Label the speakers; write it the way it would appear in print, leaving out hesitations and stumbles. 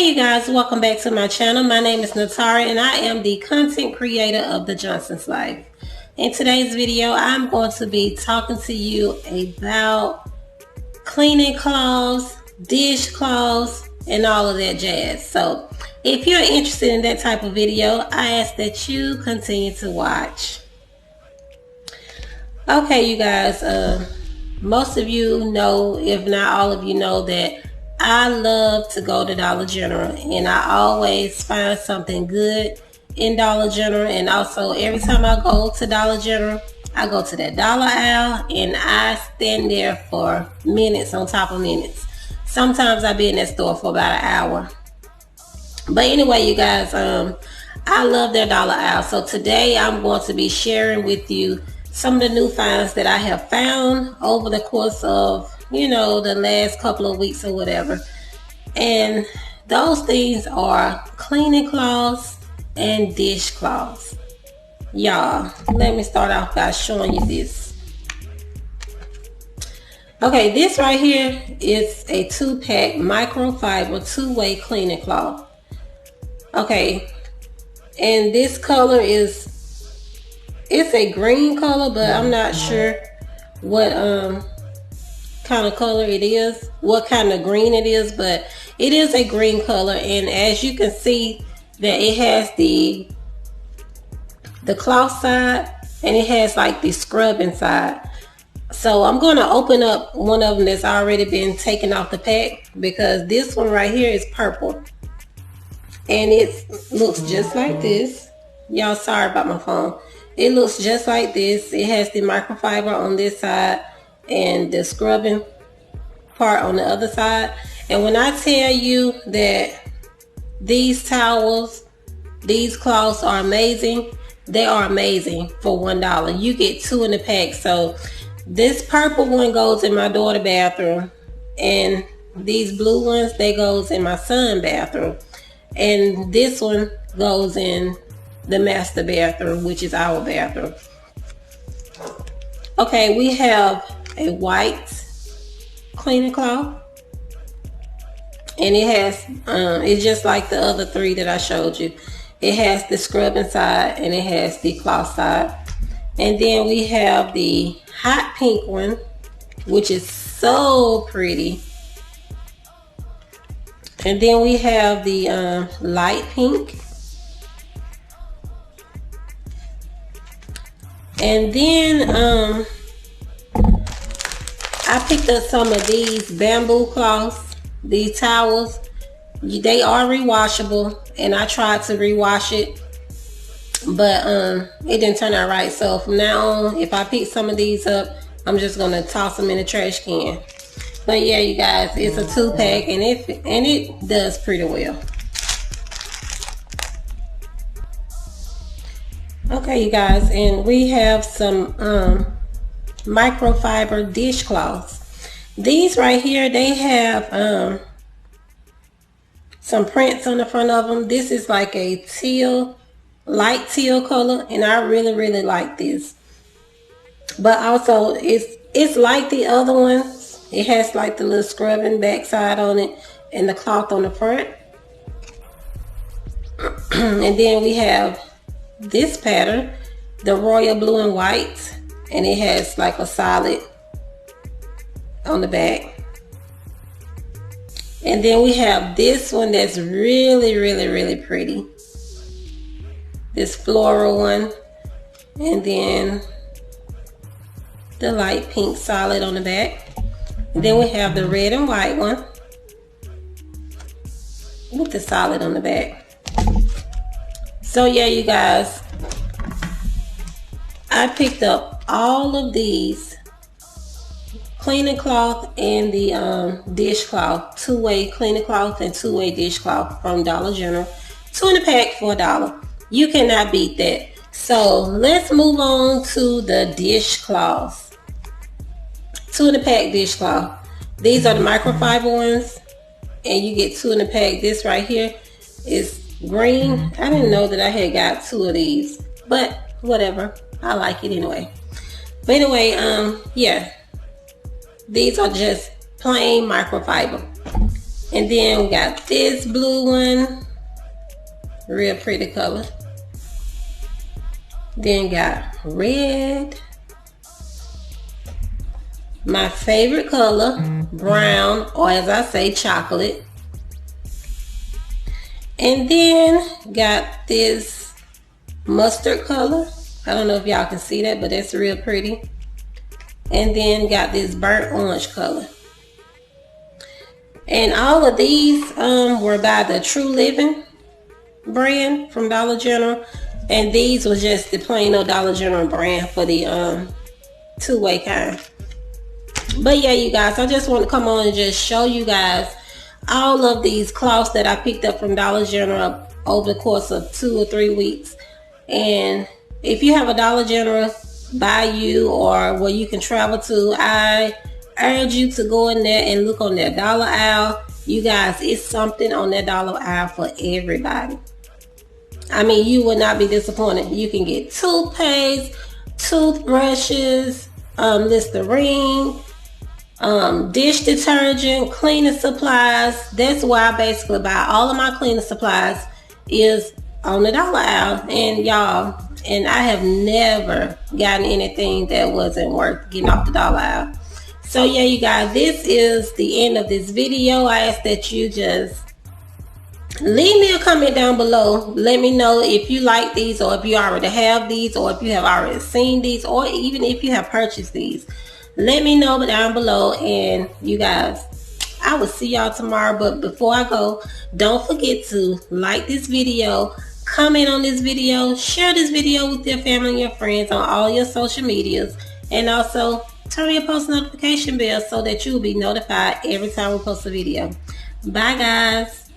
Speaker 1: Hey you guys, welcome back to my channel. My name is Natara and I am the content creator of The Johnson's Life. In today's video, I'm going to be talking to you about cleaning cloths, dishcloths, and all of that jazz. So if you're interested in that type of video, I ask that you continue to watch. Okay, you guys, most of you know, if not all of you know, that I love to go to Dollar General, and I always find something good in Dollar General. And also every time I go to Dollar General, I go to that dollar aisle and I stand there for minutes on top of minutes. Sometimes I be in that store for about an hour. But anyway, you guys, I love their dollar aisle. So today I'm going to be sharing with you some of the new finds that I have found over the course of, you know, the last couple of weeks or whatever. And those things are cleaning cloths and dishcloths. Y'all, let me start off by showing you this. Okay, this right here is a 2-pack microfiber 2-way cleaning cloth. Okay, and this color is, it's a green color, but I'm not sure what kind of color it is, what kind of green it is, but it is a green color. And as you can see, that it has the cloth side and it has like the scrubbing side. So I'm going to open up one of them that's already been taken off the pack, because this one right here is purple and it looks just like this. Y'all, sorry about my phone. It looks just like this. It has the microfiber on this side and the scrubbing part on the other side. And when I tell you that these towels, these cloths are amazing, they are amazing for $1. You get 2 in the pack. So this purple one goes in my daughter's bathroom, and these blue ones, they goes in my son's bathroom, and this one goes in the master bathroom, which is our bathroom. Okay, we have a white cleaning cloth, and it has it's just like the other 3 that I showed you. It has the scrubbing side and it has the cloth side. And then we have the hot pink one, which is so pretty. And then we have the light pink. And then I picked up some of these bamboo cloths, these towels. They are rewashable, and I tried to rewash it, but it didn't turn out right. So from now on, if I pick some of these up, I'm just gonna toss them in the trash can. But yeah, you guys, it's a 2-pack, and it does pretty well. Okay, you guys, and we have some microfiber dishcloths. These right here, they have some prints on the front of them. This is like a teal, light teal color, and I really like this. But also it's like the other ones. It has like the little scrubbing backside on it and the cloth on the front. And then we have this pattern, the royal blue and white, and it has like a solid on the back. And then we have this one that's really pretty, this floral one, and then the light pink solid on the back. And then we have the red and white one with the solid on the back. So yeah, you guys, I picked up all of these cleaning cloth and the dishcloth, 2-way cleaning cloth and 2-way dishcloth from Dollar General. 2 in the pack for $1. You cannot beat that. So let's move on to the dishcloths. 2 in the pack dishcloth. These are the microfiber ones, and you get 2 in the pack. This right here is green. I didn't know that I had got 2 of these, but whatever. I like it anyway. But anyway, yeah. These are just plain microfiber. And then we got this blue one, real pretty color. Then got red, my favorite color, brown, or as I say, chocolate. And then got this mustard color. I don't know if y'all can see that, but that's real pretty. And then got this burnt orange color. And all of these were by the True Living brand from Dollar General. And these was just the plain old Dollar General brand for the two-way kind. But yeah, you guys, I just want to come on and just show you guys all of these cloths that I picked up from Dollar General over the course of 2 or 3 weeks. And if you have a Dollar General by you or where you can travel to, I urge you to go in there and look on that dollar aisle. You guys, it's something on that dollar aisle for everybody. I mean, you will not be disappointed. You can get toothpaste, toothbrushes, Listerine, dish detergent, cleaning supplies. That's why I basically buy all of my cleaning supplies is on the dollar aisle. And y'all, and I have never gotten anything that wasn't worth getting off the dollar aisle. So yeah, you guys, this is the end of this video. I ask that you just leave me a comment down below. Let me know if you like these, or if you already have these, or if you have already seen these, or even if you have purchased these. Let me know down below. And you guys, I will see y'all tomorrow. But before I go, don't forget to like this video, comment on this video, share this video with your family and your friends on all your social medias, and also turn your post notification bell so that you'll be notified every time we post a video. Bye guys.